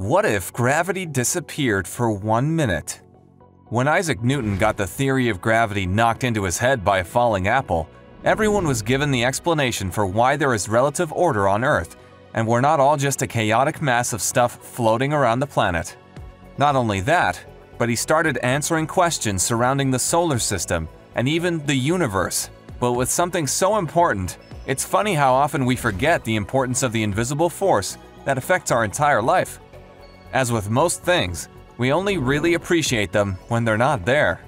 What if gravity disappeared for 1 minute? When Isaac Newton got the theory of gravity knocked into his head by a falling apple, everyone was given the explanation for why there is relative order on Earth, and we're not all just a chaotic mass of stuff floating around the planet. Not only that, but he started answering questions surrounding the solar system and even the universe. But with something so important, it's funny how often we forget the importance of the invisible force that affects our entire life. As with most things, we only really appreciate them when they're not there.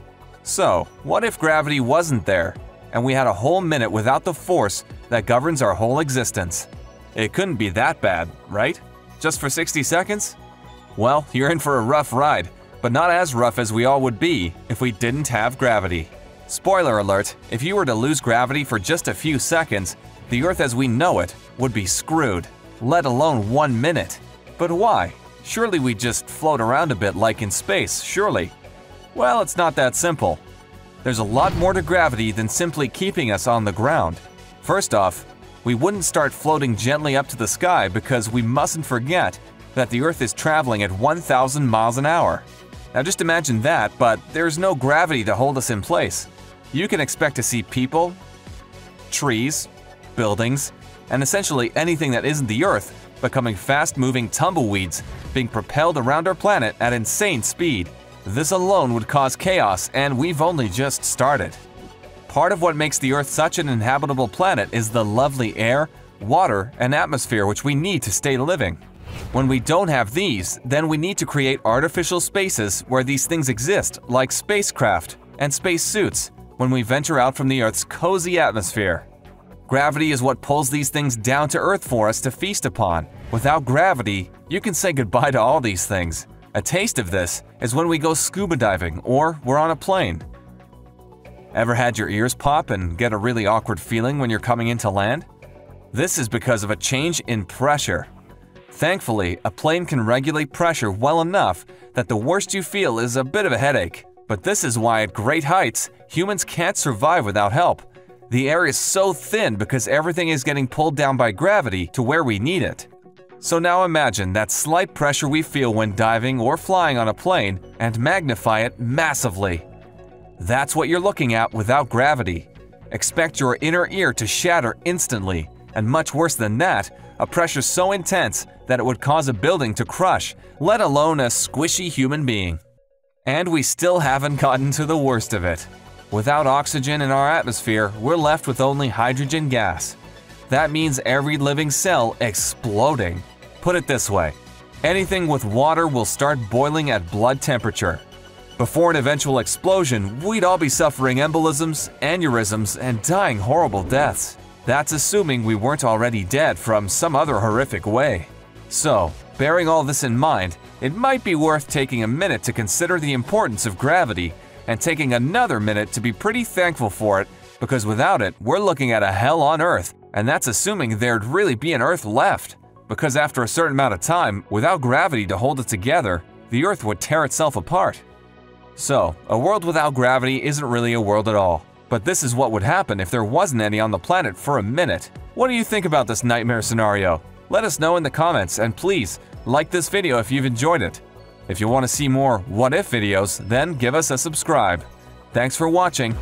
So, what if gravity wasn't there, and we had a whole minute without the force that governs our whole existence? It couldn't be that bad, right? Just for 60 seconds? Well, you're in for a rough ride, but not as rough as we all would be if we didn't have gravity. Spoiler alert, if you were to lose gravity for just a few seconds, the Earth as we know it would be screwed, let alone 1 minute. But why? Surely we just float around a bit like in space, surely? Well, it's not that simple. There's a lot more to gravity than simply keeping us on the ground. First off, we wouldn't start floating gently up to the sky because we mustn't forget that the Earth is traveling at 1,000 miles an hour. Now just imagine that, but there's no gravity to hold us in place. You can expect to see people, trees, buildings, and essentially anything that isn't the Earth becoming fast-moving tumbleweeds being propelled around our planet at insane speed. This alone would cause chaos, and we've only just started. Part of what makes the Earth such an inhabitable planet is the lovely air, water, and atmosphere which we need to stay living. When we don't have these, then we need to create artificial spaces where these things exist, like spacecraft and spacesuits, when we venture out from the Earth's cozy atmosphere. Gravity is what pulls these things down to Earth for us to feast upon. Without gravity, you can say goodbye to all these things. A taste of this is when we go scuba diving or we're on a plane. Ever had your ears pop and get a really awkward feeling when you're coming into land? This is because of a change in pressure. Thankfully, a plane can regulate pressure well enough that the worst you feel is a bit of a headache. But this is why at great heights, humans can't survive without help. The air is so thin because everything is getting pulled down by gravity to where we need it. So now imagine that slight pressure we feel when diving or flying on a plane and magnify it massively. That's what you're looking at without gravity. Expect your inner ear to shatter instantly, and much worse than that, a pressure so intense that it would cause a building to crush, let alone a squishy human being. And we still haven't gotten to the worst of it. Without oxygen in our atmosphere, we're left with only hydrogen gas. That means every living cell exploding. Put it this way, anything with water will start boiling at blood temperature. Before an eventual explosion, we'd all be suffering embolisms, aneurysms, and dying horrible deaths. That's assuming we weren't already dead from some other horrific way. So, bearing all this in mind, it might be worth taking a minute to consider the importance of gravity and taking another minute to be pretty thankful for it, because without it, we're looking at a hell on Earth, and that's assuming there'd really be an Earth left. Because after a certain amount of time, without gravity to hold it together, the Earth would tear itself apart. So, a world without gravity isn't really a world at all. But this is what would happen if there wasn't any on the planet for a minute. What do you think about this nightmare scenario? Let us know in the comments, and please, like this video if you've enjoyed it. If you want to see more what if videos, then give us a subscribe. Thanks for watching.